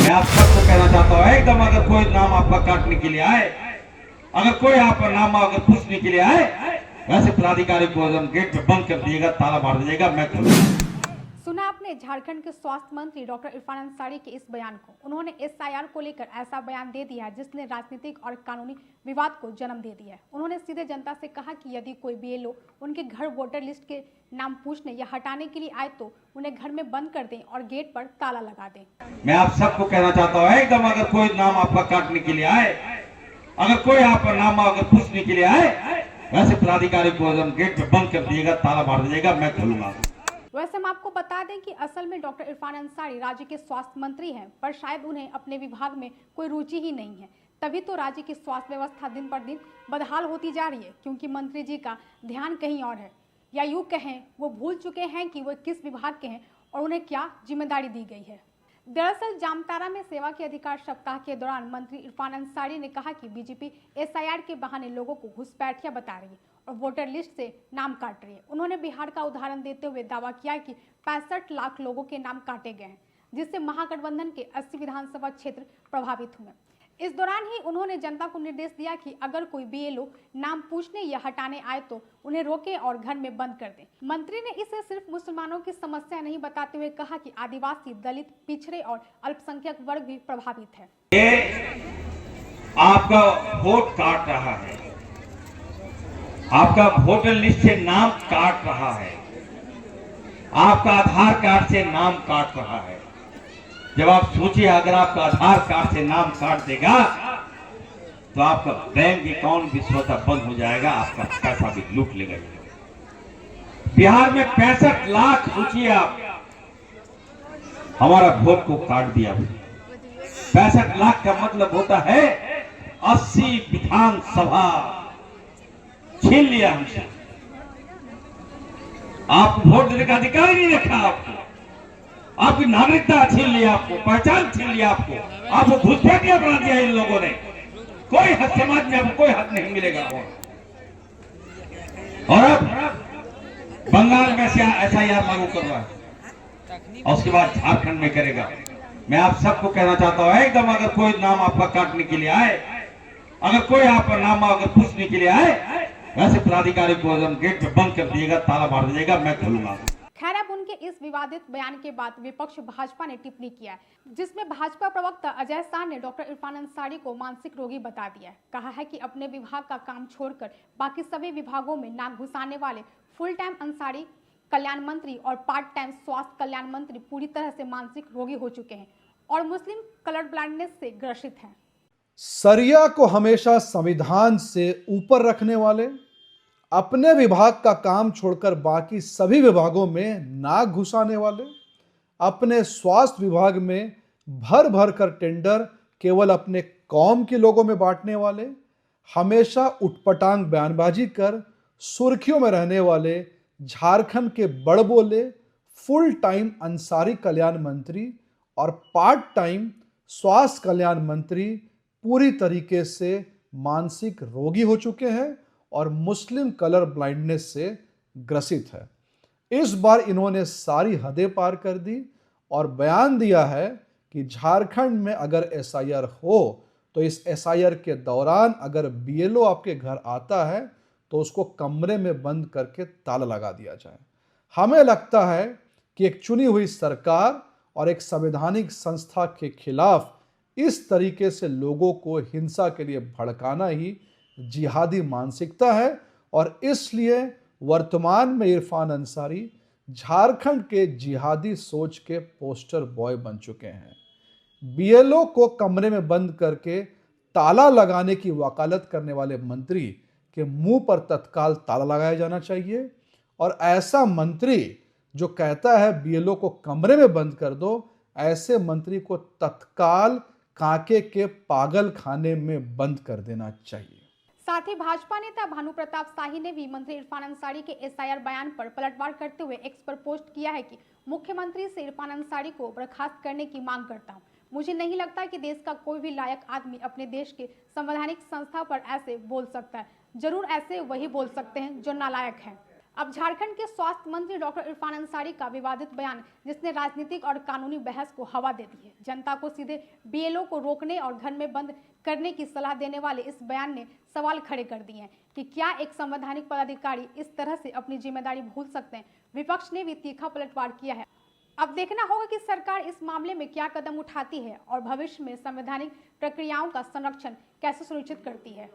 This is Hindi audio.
मैं आप सबको कहना चाहता हूँ एकदम, अगर कोई नाम आपका काटने के लिए आए, अगर कोई आपका नाम अगर पूछने के लिए आए, वैसे पदाधिकारी को एकदम गेट पे बंद कर दीजिएगा, ताला मार दीजिएगा, मैं खोलूंगा। सुना आपने झारखंड के स्वास्थ्य मंत्री डॉक्टर इरफान अंसारी के इस बयान को। उन्होंने एसआईआर को लेकर ऐसा बयान दे दिया जिसने राजनीतिक और कानूनी विवाद को जन्म दे दिया है। उन्होंने सीधे जनता से कहा कि यदि कोई बीएलओ उनके घर वोटर लिस्ट के नाम पूछने या हटाने के लिए आए तो उन्हें घर में बंद कर दें और गेट पर ताला लगा दें। मैं आप सबको कहना चाहता हूँ एकदम, अगर कोई नाम आपका काटने के लिए आए, अगर कोई आपका नाम अगर पूछने के लिए आए, वैसे पदाधिकारी को एकदम गेट पे बंद कर दीजिएगा, ताला मार दीजिएगा, मैं खोलूंगा। वैसे हम आपको बता दें कि असल में डॉक्टर इरफान अंसारी राज्य के स्वास्थ्य मंत्री हैं, पर शायद उन्हें अपने विभाग में कोई रुचि ही नहीं है। तभी तो राज्य की स्वास्थ्य व्यवस्था दिन पर दिन बदहाल होती जा रही है, क्योंकि मंत्री जी का ध्यान कहीं और है, या यूँ कहें वो भूल चुके हैं कि वो किस विभाग के हैं और उन्हें क्या जिम्मेदारी दी गई है। दरअसल जामताड़ा में सेवा के अधिकार सप्ताह के दौरान मंत्री इरफान अंसारी ने कहा कि बीजेपी एसआईआर के बहाने लोगों को घुसपैठिया बता रही है और वोटर लिस्ट से नाम काट रही है। उन्होंने बिहार का उदाहरण देते हुए दावा किया कि 65 लाख लोगों के नाम काटे गए हैं, जिससे महागठबंधन के 80 विधानसभा क्षेत्र प्रभावित हुए। इस दौरान ही उन्होंने जनता को निर्देश दिया कि अगर कोई बीएलओ नाम पूछने या हटाने आए तो उन्हें रोके और घर में बंद कर दें। मंत्री ने इसे सिर्फ मुसलमानों की समस्या नहीं बताते हुए कहा कि आदिवासी, दलित, पिछड़े और अल्पसंख्यक वर्ग भी प्रभावित है। ये आपका वोट काट रहा है, आपका वोटर लिस्ट से नाम काट रहा है, आपका आधार कार्ड से नाम काट रहा है। जब आप सोचिए, अगर आपका आधार कार्ड से नाम काट देगा तो आपका बैंक अकाउंट भी स्वतः बंद हो जाएगा, आपका पैसा भी लूट लेगा। बिहार में 65 लाख, सोचिए आप, हमारा वोट को काट दिया। 65 लाख का मतलब होता है 80 विधानसभा छीन लिया हमसे। आपको वोट देने का अधिकार ही नहीं रखा, आपकी नागरिकता छीन लिया, आपको पहचान छीन लिया, आपको घुसपैठिया बना दिया इन लोगों ने। कोई हक समाज में आपको कोई हक नहीं मिलेगा। और अब बंगाल में से एसआईआर लागू कर रहा है और उसके बाद झारखंड में करेगा। मैं आप सबको कहना चाहता हूं एकदम, अगर कोई नाम आपका काटने के लिए आए, अगर कोई आपका नाम अगर पूछने के लिए आए, वैसे पदाधिकारी को एकदम गेट पे बंद कर दीजिएगा, ताला मार दीजिएगा, मैं खोलूंगा। खैर, अब उनके इस विवादित बयान के बाद विपक्ष भाजपा ने टिप्पणी किया है, जिसमें भाजपा प्रवक्ता अजय शाह ने डॉक्टर इरफान अंसारी को मानसिक रोगी बता दिया है। कहा है कि अपने विभाग का काम छोड़कर बाकी सभी विभागों में नाक घुसाने वाले फुल टाइम अंसारी कल्याण मंत्री और पार्ट टाइम स्वास्थ्य कल्याण मंत्री पूरी तरह से मानसिक रोगी हो चुके हैं और मुस्लिम कलर ब्लाइंडनेस से ग्रसित हैं। सरिया को हमेशा संविधान से ऊपर रखने वाले, अपने विभाग का काम छोड़कर बाकी सभी विभागों में नाक घुसाने वाले, अपने स्वास्थ्य विभाग में भर भर कर टेंडर केवल अपने कौम के लोगों में बांटने वाले, हमेशा उटपटांग बयानबाजी कर सुर्खियों में रहने वाले झारखंड के बड़बोले फुल टाइम अंसारी कल्याण मंत्री और पार्ट टाइम स्वास्थ्य कल्याण मंत्री पूरी तरीके से मानसिक रोगी हो चुके हैं और मुस्लिम कलर ब्लाइंडनेस से ग्रसित है। इस बार इन्होंने सारी हदें पार कर दी और बयान दिया है कि झारखंड में अगर एसआईआर हो तो इस एसआईआर के दौरान अगर बीएलओ आपके घर आता है तो उसको कमरे में बंद करके ताला लगा दिया जाए। हमें लगता है कि एक चुनी हुई सरकार और एक संवैधानिक संस्था के खिलाफ इस तरीके से लोगों को हिंसा के लिए भड़काना ही जिहादी मानसिकता है और इसलिए वर्तमान में इरफान अंसारी झारखंड के जिहादी सोच के पोस्टर बॉय बन चुके हैं। बीएलओ को कमरे में बंद करके ताला लगाने की वकालत करने वाले मंत्री के मुंह पर तत्काल ताला लगाया जाना चाहिए और ऐसा मंत्री जो कहता है बीएलओ को कमरे में बंद कर दो, ऐसे मंत्री को तत्काल कांके के पागल खाने में बंद कर देना चाहिए। साथ ही भाजपा नेता भानु प्रताप शाही ने भी मंत्री इरफान अंसारी के एसआईआर बयान पर पलटवार करते हुए एक्स पर पोस्ट किया है कि मुख्यमंत्री से इरफान अंसारी को बर्खास्त करने की मांग करता हूं। मुझे नहीं लगता कि देश का कोई भी लायक आदमी अपने देश के संवैधानिक संस्था पर ऐसे बोल सकता है। जरूर ऐसे वही बोल सकते हैं जो नालायक हैं। अब झारखंड के स्वास्थ्य मंत्री डॉक्टर इरफान अंसारी का विवादित बयान, जिसने राजनीतिक और कानूनी बहस को हवा दे दी है। जनता को सीधे बीएलओ को रोकने और घर में बंद करने की सलाह देने वाले इस बयान ने सवाल खड़े कर दिए हैं कि क्या एक संवैधानिक पदाधिकारी इस तरह से अपनी जिम्मेदारी भूल सकते हैं। विपक्ष ने भी तीखा पलटवार किया है। अब देखना होगा कि सरकार इस मामले में क्या कदम उठाती है और भविष्य में संवैधानिक प्रक्रियाओं का संरक्षण कैसे सुनिश्चित करती है।